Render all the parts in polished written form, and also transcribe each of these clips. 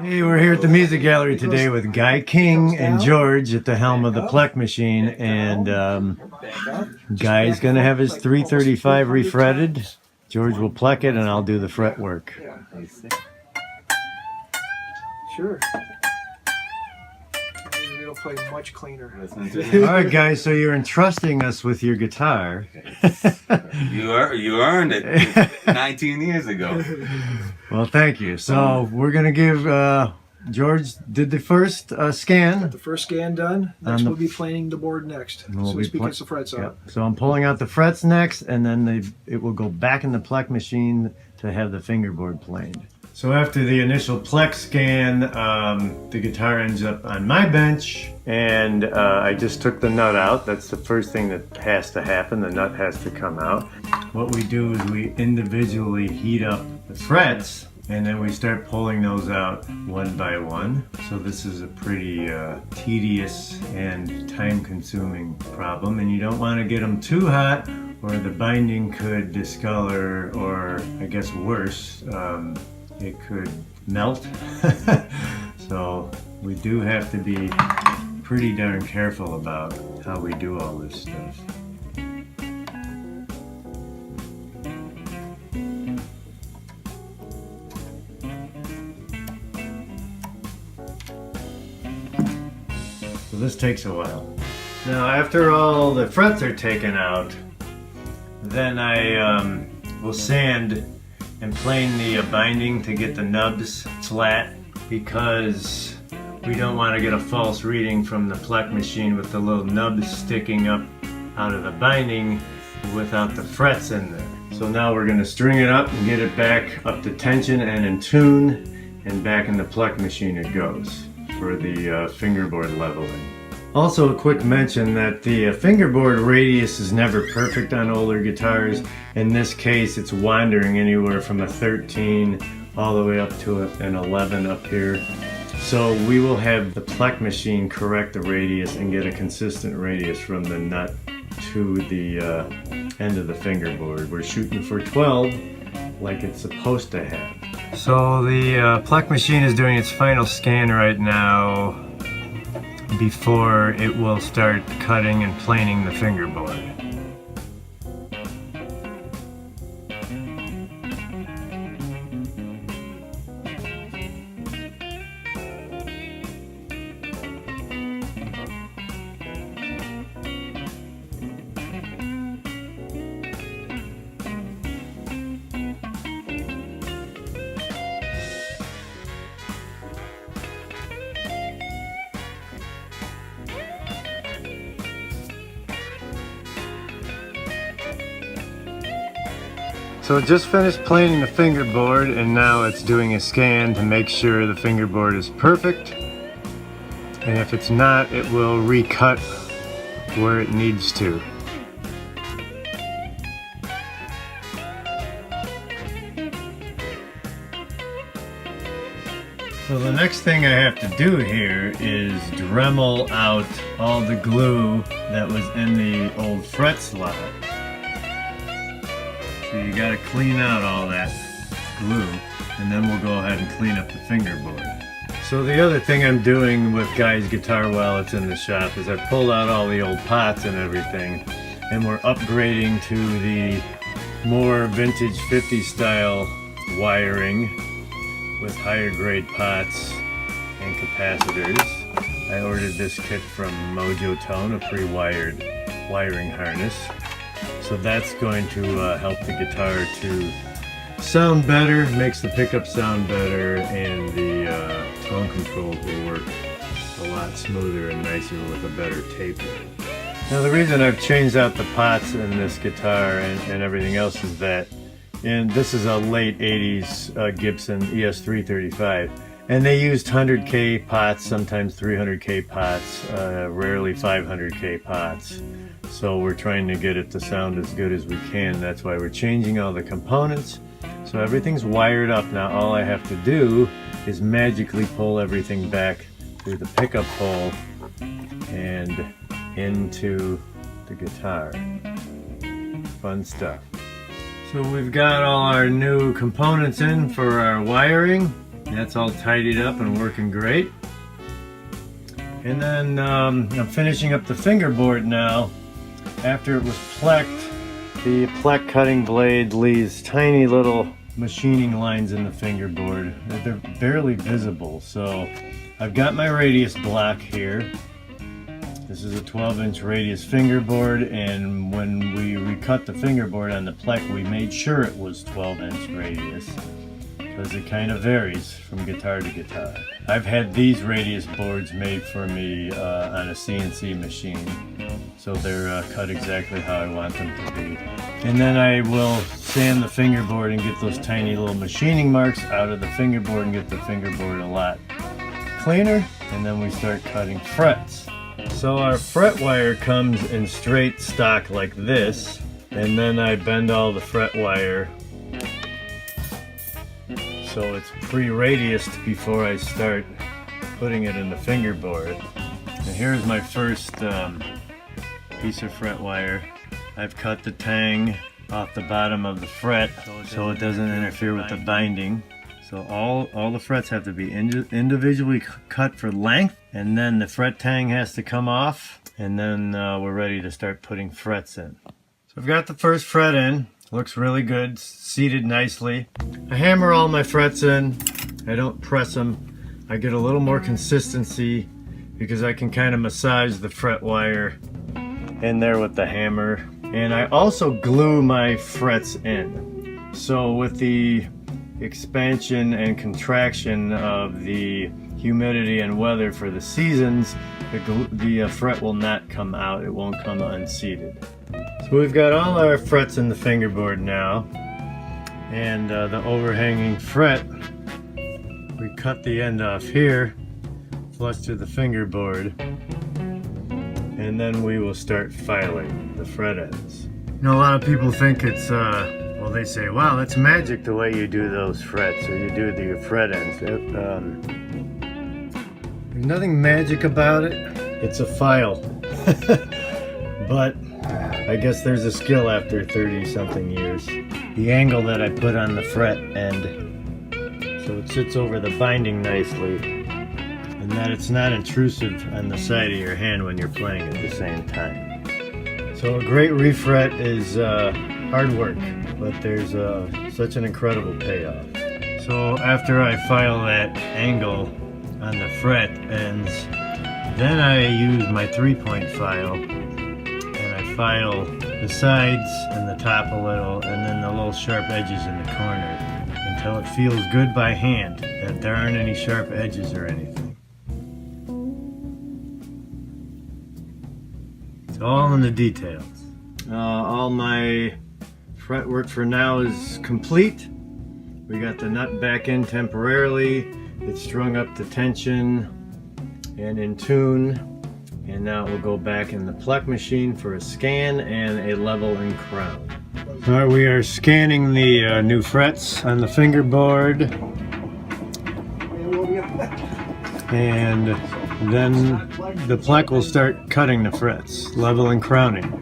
Hey, we're here at the music gallery today with Guy King and George at the helm of the Plek Machine, and Guy's gonna have his 335 refretted. George will plek it, and I'll do the fret work. Sure. It'll play much cleaner. All right, guys. So you're entrusting us with your guitar. You earned it 19 years ago. Well, thank you. So we're gonna give George did the first scan. Got the first scan done. Next we'll be planing the board next. So we gets the frets out. So I'm pulling out the frets next, and then it will go back in the Plek machine to have the fingerboard planed. So after the initial Plek scan, the guitar ends up on my bench, and I just took the nut out. That's the first thing that has to happen. The nut has to come out. What we do is we individually heat up the frets, and then we start pulling those out one by one. So this is a pretty tedious and time-consuming problem, and you don't want to get them too hot, or the binding could discolor, or I guess worse, it could melt. So we do have to be pretty darn careful about how we do all this stuff. So this takes a while. Now after all the frets are taken out, then I will sand and plane the binding to get the nubs flat, because we don't want to get a false reading from the Plek machine with the little nubs sticking up out of the binding without the frets in there. So now we're going to string it up and get it back up to tension and in tune, and back in the Plek machine it goes for the fingerboard leveling. Also, a quick mention that the fingerboard radius is never perfect on older guitars. In this case, it's wandering anywhere from a 13 all the way up to an 11 up here. So we will have the Plek machine correct the radius and get a consistent radius from the nut to the end of the fingerboard. We're shooting for 12 like it's supposed to have. So the Plek machine is doing its final scan right now before it will start cutting and planing the fingerboard. So it just finished planing the fingerboard, and now it's doing a scan to make sure the fingerboard is perfect. And if it's not, it will recut where it needs to. So the next thing I have to do here is Dremel out all the glue that was in the old fret slot. So you got to clean out all that glue, and then we'll go ahead and clean up the fingerboard. So the other thing I'm doing with Guy's guitar while it's in the shop is I've pulled out all the old pots and everything, and we're upgrading to the more vintage 50s style wiring with higher grade pots and capacitors. I ordered this kit from Mojo Tone, a pre-wired wiring harness. So that's going to help the guitar to sound better, makes the pickup sound better, and the tone controls will work a lot smoother and nicer with a better taper. Now the reason I've changed out the pots in this guitar and everything else is that, and this is a late 80s Gibson ES335, and they used 100K pots, sometimes 300K pots, rarely 500K pots. So we're trying to get it to sound as good as we can. That's why we're changing all the components. So everything's wired up now. All I have to do is magically pull everything back through the pickup hole and into the guitar. Fun stuff. So we've got all our new components in for our wiring. That's all tidied up and working great. And then I'm finishing up the fingerboard now. After it was plecked, the Plek cutting blade leaves tiny little machining lines in the fingerboard. They're barely visible, so I've got my radius block here. This is a 12-inch radius fingerboard, and when we recut the fingerboard on the Plek, we made sure it was 12-inch radius, because it kind of varies from guitar to guitar. I've had these radius boards made for me on a CNC machine, so they're cut exactly how I want them to be. And then I will sand the fingerboard and get those tiny little machining marks out of the fingerboard and get the fingerboard a lot cleaner, and then we start cutting frets. So our fret wire comes in straight stock like this, and then I bend all the fret wire so it's pre-radiused before I start putting it in the fingerboard. And here's my first piece of fret wire. I've cut the tang off the bottom of the fret so it doesn't interfere with the binding. So all the frets have to be individually cut for length, and then the fret tang has to come off, and then we're ready to start putting frets in. So I've got the first fret in. Looks really good, seated nicely. I hammer all my frets in. I don't press them. I get a little more consistency because I can kind of massage the fret wire in there with the hammer. And I also glue my frets in. So with the expansion and contraction of the humidity and weather for the seasons, the fret will not come out. It won't come unseated. So we've got all our frets in the fingerboard now, and the overhanging fret, we cut the end off here, flush to the fingerboard, and then we will start filing the fret ends. You know, a lot of people think it's well, they say, wow, that's magic the way you do those frets, or you do your fret ends. There's nothing magic about it. It's a file. But I guess there's a skill after 30-something years. The angle that I put on the fret end, so it sits over the binding nicely, and that it's not intrusive on the side of your hand when you're playing at the same time. So a great refret is hard work, but there's such an incredible payoff. So after I file that angle on the fret ends, then I use my 3-point file, and I file the sides and the top a little, and then the little sharp edges in the corner until it feels good by hand, that there aren't any sharp edges or anything. It's all in the details. All my fret work for now is complete. We got the nut back in temporarily. It's strung up to tension and in tune. And now it will go back in the Plek machine for a scan and a level and crown. So we are scanning the new frets on the fingerboard. And then the Plek will start cutting the frets, level and crowning.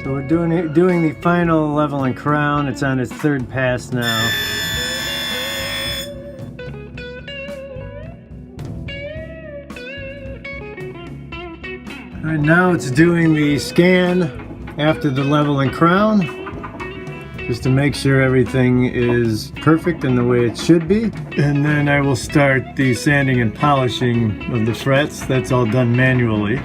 So we're doing the final level and crown. It's on its third pass now. All right, now it's doing the scan after the level and crown, just to make sure everything is perfect in the way it should be. And then I will start the sanding and polishing of the frets. That's all done manually.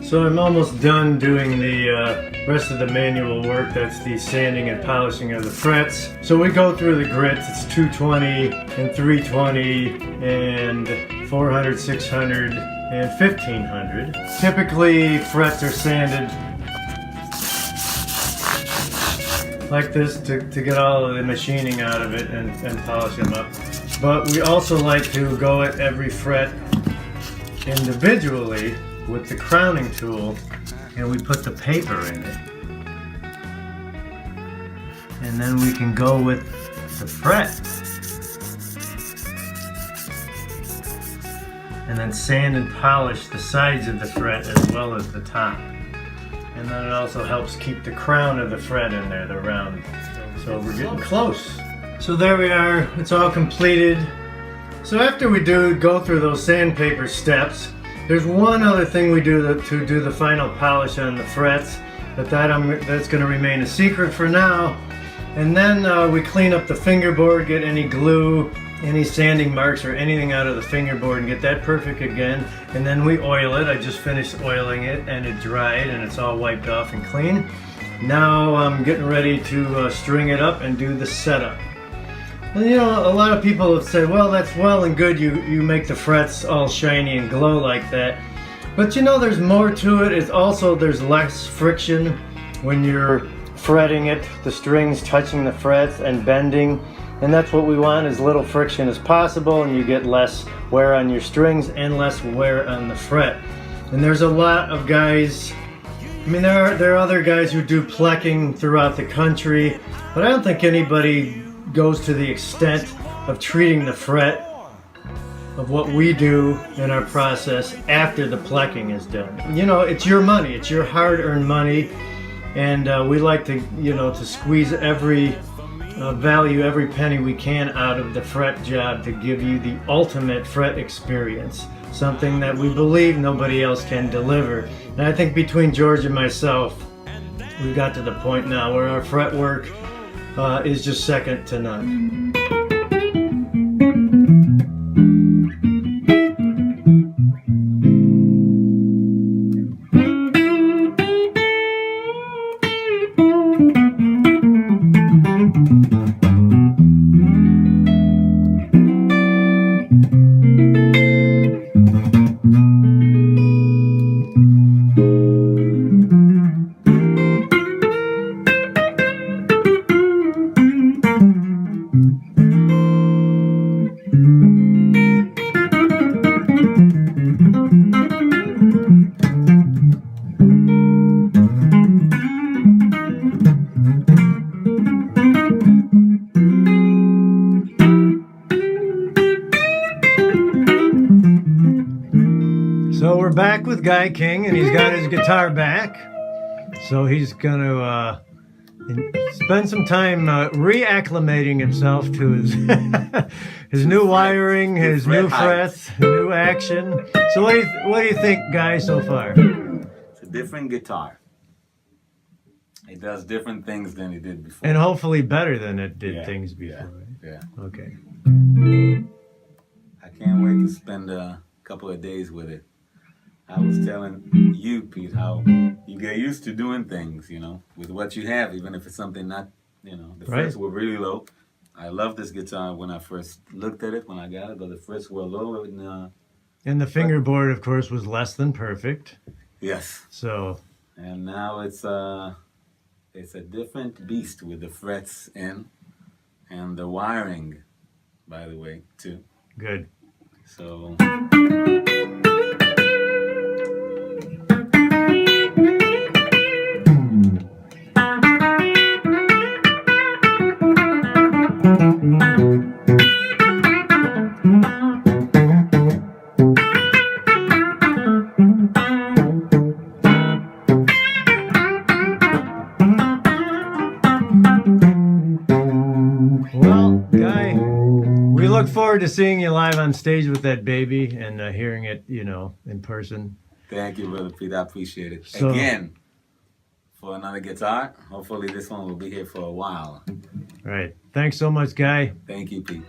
So I'm almost done doing the rest of the manual work. That's the sanding and polishing of the frets. So we go through the grits. It's 220 and 320 and 400, 600 and 1500. Typically frets are sanded like this to get all of the machining out of it and polish them up. But we also like to go at every fret individually with the crowning tool, and we put the paper in it. And then we can go with the fret. and then sand and polish the sides of the fret as well as the top. And then it also helps keep the crown of the fret in there, the round. So we're getting close. So there we are, it's all completed. So after we go through those sandpaper steps, there's one other thing we do to do the final polish on the frets, but that's going to remain a secret for now. And then we clean up the fingerboard, get any glue, any sanding marks or anything out of the fingerboard and get that perfect again. And then we oil it. I just finished oiling it and it dried and it's all wiped off and clean. Now I'm getting ready to string it up and do the setup. And you know, a lot of people have said, well, that's well and good you make the frets all shiny and glow like that. But you know, there's more to it. It's also, there's less friction when you're fretting it, the strings touching the frets and bending. And that's what we want, as little friction as possible, and you get less wear on your strings and less wear on the fret. And there's a lot of guys, I mean, there are other guys who do plecking throughout the country, but I don't think anybody goes to the extent of treating the fret of what we do in our process after the plecking is done. You know, it's your money, it's your hard-earned money, and we like to, you know, to squeeze every value, every penny we can out of the fret job to give you the ultimate fret experience, something that we believe nobody else can deliver. And I think between George and myself, we've got to the point now where our fret work is just second to none. So we're back with Guy King, and he's got his guitar back. So he's gonna spend some time reacclimating himself to his his new wiring, his new frets, new action. So what do you think, Guy, so far? It's a different guitar. It does different things than it did before. And hopefully better than it did things before. Yeah. Okay. I can't wait to spend a couple of days with it. I was telling you, Pete, how you get used to doing things, you know, with what you have, even if it's something not, you know, the frets were really low. I love this guitar when I first looked at it, when I got it, but the frets were low. And the fingerboard, of course, was less than perfect. Yes. So. And now it's a different beast with the frets in, and the wiring, by the way, too. Good. So. Well, Guy, we look forward to seeing you live on stage with that baby and hearing it, you know, in person. Thank you, Brother Pete. I appreciate it. So, again, for another guitar. Hopefully this one will be here for a while. Right. Thanks so much, Guy. Thank you, Pete.